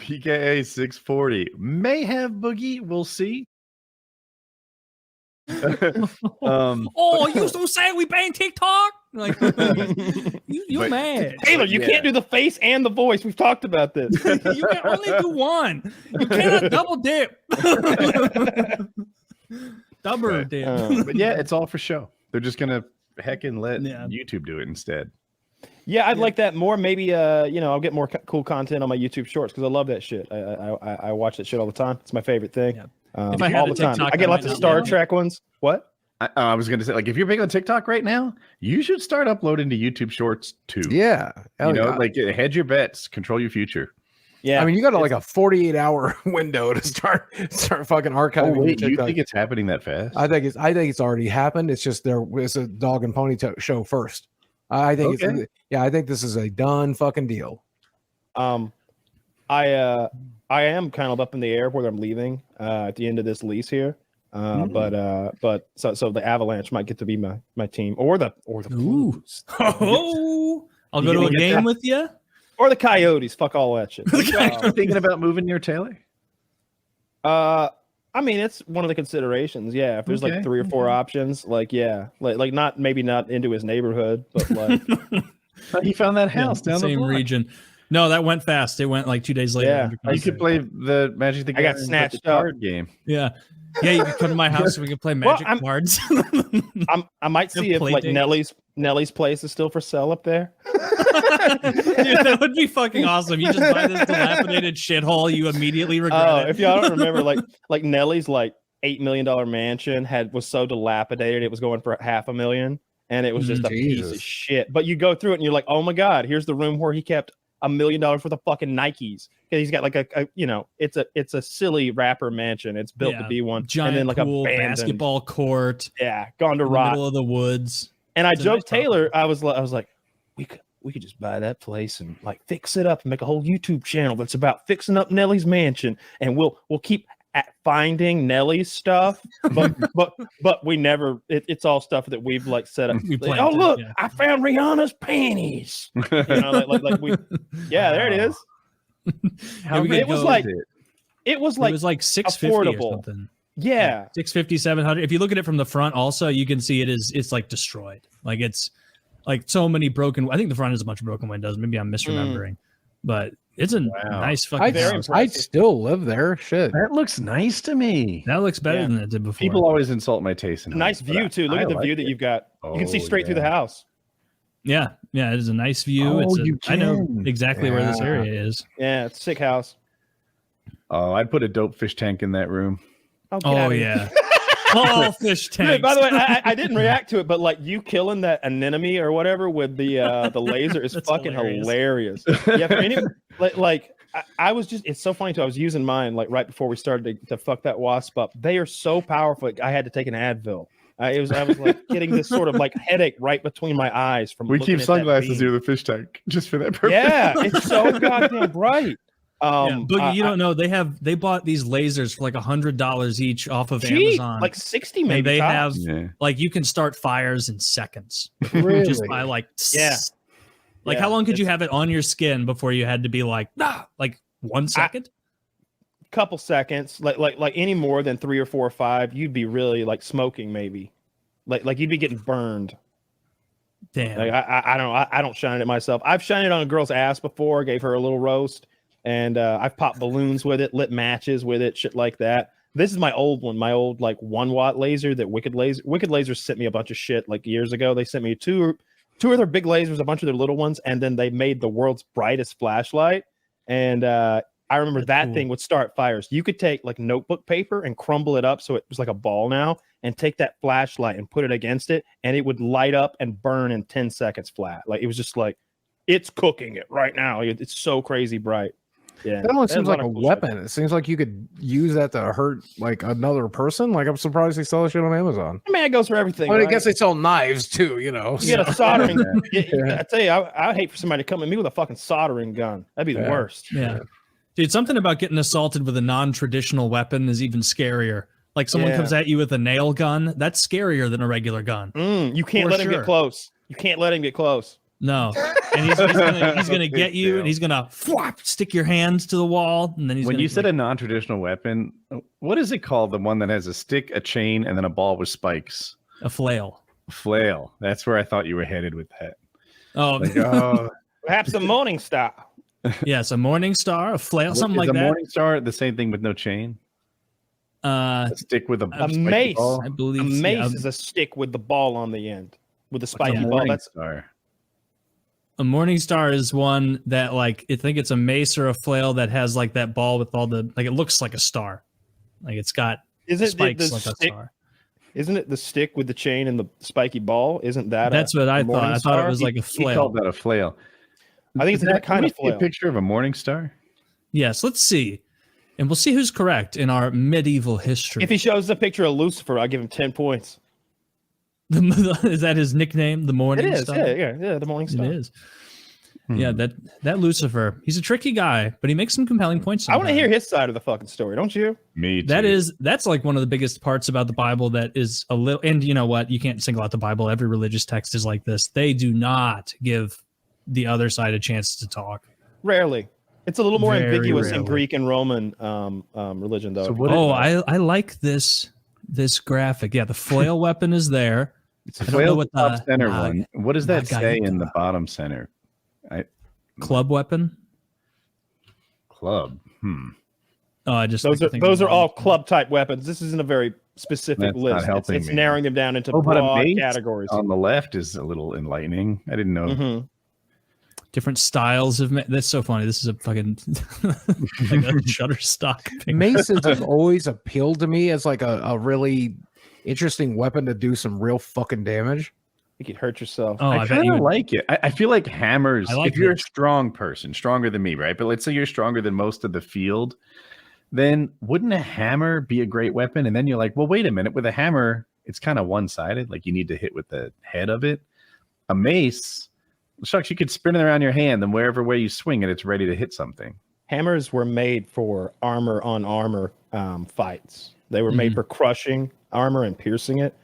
PKA 640 may have Boogie. We'll see. You so sad we banned TikTok? Like, you mad? Taylor, you can't do the face and the voice. We've talked about this. You can only do one. You cannot double dip. Double dip. But yeah, it's all for show. They're just gonna heckin' let YouTube do it instead. Yeah, I'd like that more. Maybe I'll get more cool content on my YouTube Shorts because I love that shit. I watch that shit all the time. It's my favorite thing. Yeah. If I had all the time. I get lots of Star Trek ones. What? I was gonna say, like, if you're big on TikTok right now, you should start uploading to YouTube Shorts too. Yeah, like hedge your bets, control your future. Yeah, I mean, you got like a 48-hour window to start fucking archiving. Oh, wait, you think it's happening that fast? I think it's already happened. It's just it's a dog and pony show first. I think I think this is a done fucking deal. I am kind of up in the air whether I'm leaving at the end of this lease here. But so the Avalanche might get to be my team or the Blues. I'll go to a game with you. Or the Coyotes. Fuck all that shit. You thinking about moving near Taylor? I mean, it's one of the considerations. Yeah, if there's like 3 or 4 options, like not maybe not into his neighborhood, but like he found that house down the same block. region. No, that went fast. It went like 2 days later. Yeah, you could play the Magic the Gathering. I got snatched up. Card game. Yeah. Yeah, you can come to my house and we can play Magic cards. I might see if like Nellys place is still for sale up there. Dude, that would be fucking awesome. You just buy this dilapidated shithole, you immediately regret it. If y'all don't remember, like Nellys like $8 million mansion was so dilapidated it was going for $500,000, and it was just a piece of shit. But you go through it and you're like, oh my god, here's the room where he kept $1 million worth of fucking Nikes. He's got like it's a silly rapper mansion. It's built to be one. Giant and then like pool, a basketball court. Yeah, gone to in rot. the middle of the woods. And I joked Taylor. I was like, we could just buy that place and like fix it up and make a whole YouTube channel that's about fixing up Nellys mansion, and we'll keep finding Nellys stuff, but we never. It's all stuff that we've like set up. Oh look, I found Rihanna's panties. There it is. It was like 650 or something. Yeah, 650, 700. If you look at it from the front, also you can see it's like destroyed. Like it's like so many broken. I think the front is a bunch of broken windows. Maybe I'm misremembering, but it's a nice fucking house. I'd still live there. Shit, that looks nice to me. That looks better than it did before. People always insult my taste in nice view too. Look at the view that you've got. You can see straight through the house. Yeah, it is a nice view. I know exactly where this area is. Yeah, it's a sick house. Oh, I'd put a dope fish tank in that room. Oh yeah. All fish tanks. Dude, by the way, I didn't react to it, but like you killing that anemone or whatever with the laser is fucking hilarious. Yeah, for any, I was just, it's so funny too. I was using mine like right before we started to fuck that wasp up. They are so powerful. I had to take an Advil. I was like getting this sort of like headache right between my eyes from. We keep sunglasses near the fish tank just for that purpose. Yeah, it's so goddamn bright. Boogie, you don't know they bought these lasers for like $100 each off of Amazon, like 60 maybe. And they have like you can start fires in seconds. Really? Just by how long could you have it on your skin before you had to be like 1 second? Couple seconds, like any more than 3 or 4 or 5, you'd be really like smoking maybe, like you'd be getting burned. Damn. Like I don't know. I don't shine it myself. I've shined it on a girl's ass before. Gave her a little roast. And I've popped balloons with it, lit matches with it, shit like that. This is my old one, my old like 1 watt laser that Wicked Laser sent me a bunch of shit like years ago. They sent me two of their big lasers, a bunch of their little ones, and then they made the world's brightest flashlight. And I remember that thing would start fires. You could take like notebook paper and crumble it up so it was like a ball now, and take that flashlight and put it against it, and it would light up and burn in 10 seconds flat. Like it was just like it's cooking it right now. It's so crazy bright. Yeah, that almost seems like a weapon. It seems like you could use that to hurt like another person. Like I'm surprised they sell shit on Amazon. I mean, it goes for everything. I mean, I guess they sell knives too. You know, you get a soldering. I tell you, I'd hate for somebody to come at me with a fucking soldering gun. That'd be the worst. Yeah, dude, something about getting assaulted with a non-traditional weapon is even scarier. Like someone comes at you with a nail gun. That's scarier than a regular gun. You can't let him get close. You can't let him get close. No, and he's gonna get you, and he's gonna stick your hands to the wall, and then he's. When gonna, you said a non-traditional weapon, what is it called? The one that has a stick, a chain, and then a ball with spikes. a flail. Flail. That's where I thought you were headed with that. Oh, Like, oh, Perhaps a morning star. yes, a morning star, a flail, something like is a that. morning star the same thing with no chain? A stick with a spiky mace. ball? I believe A mace yeah, is a stick with the ball on the end, with the What's a spiky ball. morning That's star. a morning star is one that like I think it's a mace or a flail that has like that ball with all the like it looks like a star, like it's got spikes like a star. Isn't it the stick with the chain and the spiky ball? Isn't that? That's what I a thought. morning I thought it star? was like a He flail. called that a flail. I think it's a different kind of Can we see flail. a picture of a morning star? Yes, let's see, and we'll see who's correct in our medieval history. If he shows a picture of Lucifer, I'll give him 10 points. Is that his nickname? The morning It is. star. Yeah. The morning star. It is. Yeah, that Lucifer. He's a tricky guy, but he makes some compelling points. I want to sometimes. hear his side of the fucking story, don't you? Me too. That's like one of the biggest parts about the Bible that is a little, and you know what? You can't single out the Bible. Every religious text is like this. They do not give the other side a chance to talk. Rarely. It's a little more Very ambiguous in rarely. Greek and Roman religion, though. So what Oh, I like this graphic. Yeah, the flail weapon is there. It's a I don't know flail what top the center Nag- one. What does that say in the Nagaika. bottom center? Club weapon. Club. Oh, I just those are all club type weapons. This isn't a very specific That's not list. helping It's me. narrowing them down into Oh, but a broad mace categories. on the left is a little enlightening. I didn't know. Mhm. different styles of. That's so funny. This is a fucking like a Shutterstock picture. Maces have always appealed to me as like a really interesting weapon to do some real fucking damage. You could hurt yourself. Oh, I I bet kind you of would. like it. I feel like hammers. I like if you're this. a strong person, stronger than me, right? But let's say you're stronger than most of the field, then wouldn't a hammer be a great weapon? And then you're like, well, wait a minute. With a hammer, it's kind of one-sided. Like you need to hit with the head of it. A mace, shucks, you could spin it around your hand, and wherever way you swing it, it's ready to hit something. Hammers were made for armor on armor fights. They were made for crushing armor and piercing it.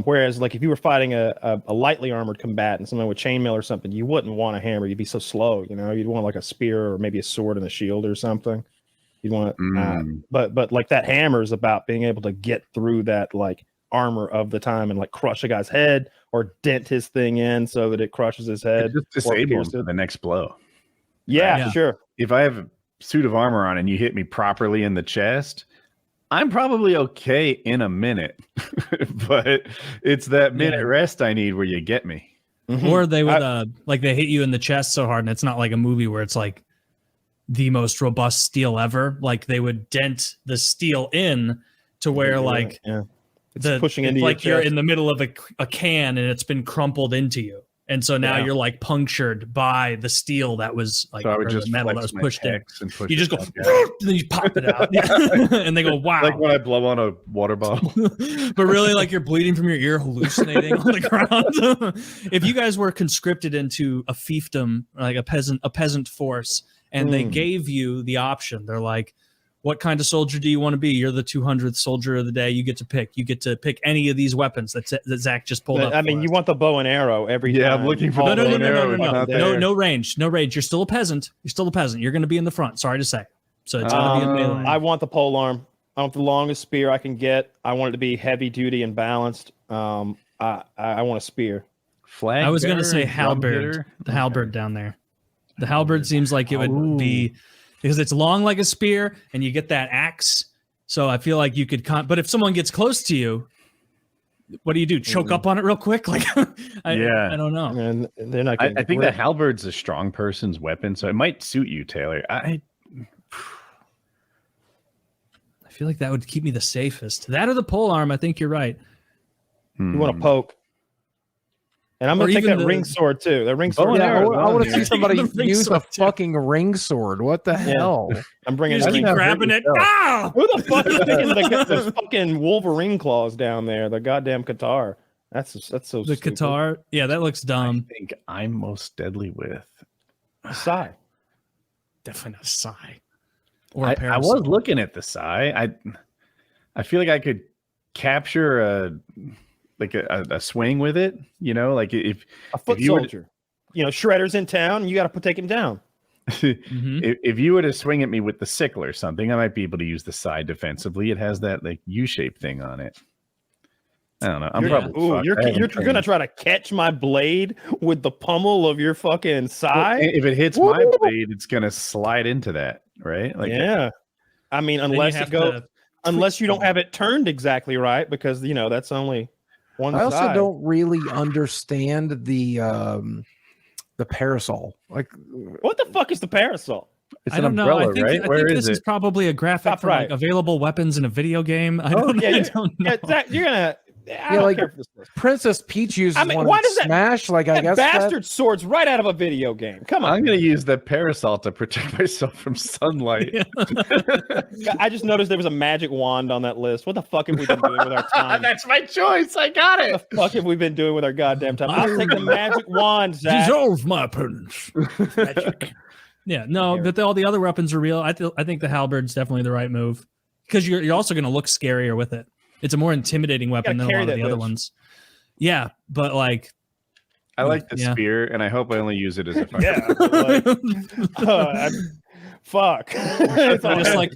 Whereas, like, if you were fighting a lightly armored combatant, someone with chainmail or something, you wouldn't want a hammer. You'd be so slow, you know. You'd want like a spear or maybe a sword and a shield or something. You'd want, but like that hammer is about being able to get through that like armor of the time and like crush a guy's head or dent his thing in so that it crushes his It head. just or disables pierce for it. the next blow. Yeah, Yeah. sure. If I have a suit of armor on and you hit me properly in the chest, I'm probably okay in a minute. But it's that minute rest I need where you get me. Mhm. Or they would like they hit you in the chest so hard, and it's not like a movie where it's like the most robust steel ever. Like they would dent the steel in to where like yeah. It's the pushing it's into like your you're chest. in the middle of a can and it's been crumpled into you, and so now Yeah. you're like punctured by the steel that was like So I would or just the metal that flex was my pushed in. pecs and push You just go, it back out. and then you pop it out, and they go, "Wow!" Like when I blow on a water bottle. But really, like you're bleeding from your ear, hallucinating on the ground. If you guys were conscripted into a fiefdom, like a peasant force, and they gave you the option, they're like, "What kind of soldier do you want to be? You're the 200th soldier of the day. You get to pick. You get to pick any of these weapons that Zach just pulled up." I mean, for you us. want the bow and arrow every Yeah, time. I'm looking for All the no, bow no, and no, no, arrow no, is no, not no, there. no range, no range. You're still a peasant. You're still a peasant. You're going to be in the front. Sorry to say. So it's going to be a melee. I want the pole arm. I want the longest spear I can get. I want it to be heavy duty and balanced. I want a spear. Flag I was going to bearer, say drum halberd. hitter. The halberd down there. The halberd seems like it would be because it's long like a spear, and you get that axe. So I feel like you could. But if someone gets close to you, what do you do? Choke up on it real quick? Like, I don't know. And they're not. I think that halberd's a strong person's weapon, so it might suit you, Taylor. I feel like that would keep me the safest. That or the pole arm. I think you're right. You want to poke. And I'm Or going to take even that the- ring sword too. The ring sword. and Yeah, arrow I want to as well, see somebody The ring use a sword, too. fucking ring sword. What the hell? I'm bringing You just the keep ring. grabbing it. yourself. Ah! Who the fuck is sticking those fucking Wolverine claws down there? The goddamn Qatar. That's so The stupid. Qatar. Yeah, that looks I dumb. think I'm most deadly with. Sigh. Definitely not a sigh. Or I a parasol. was looking at the sigh. I feel like I could capture a swing with it. You know, like if A foot you were- soldier. Shredder's in town, and you got to take him down. If you were to swing at me with the sickle or something, I might be able to use the side defensively. It has that like U-shaped thing on it. I don't know. You're gonna try to catch my blade with the pummel of your fucking side. Well, if it hits my blade, it's gonna slide into that, right? Like, yeah. I mean, unless you don't have it turned exactly right, because that's only one side. I also don't really understand the parasol. Like, what the fuck is the parasol? It's an umbrella, right? I think this is probably a graphic for like available weapons in a video game. I don't know. Yeah, Zach, you're gonna. I don't care for this list. Princess Peach uses one why does Smash. Like, I guess bastard sword's right out of a video game. Come on. I'm gonna use the parasol to protect myself from sunlight. I just noticed there was a magic wand on that list. What the fuck have we been doing with our time? That's my choice. I got it. What the fuck have we been doing with our goddamn time? I'll take the magic wand, Zach. Dissolve my opponents. Yeah, no, but all the other weapons are real. I think the halberd's definitely the right move, because you're also going to look scarier with it. It's a more intimidating weapon than a lot of the other ones. Yeah, but like, I like the spear, and I hope I only use it as a fuck. It's just like,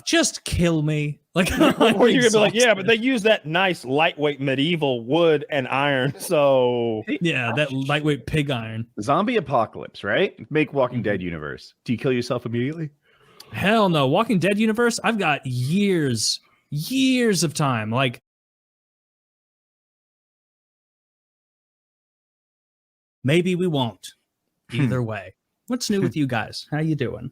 just kill me. Like, or you're gonna be like, yeah, but they use that nice lightweight medieval wood and iron, so yeah, that lightweight pig iron. Zombie apocalypse, right? Make Walking Dead universe. Do you kill yourself immediately? Hell no. Walking Dead universe, I've got years of time. Like, maybe we won't. Either way. What's new with you guys? How you doing?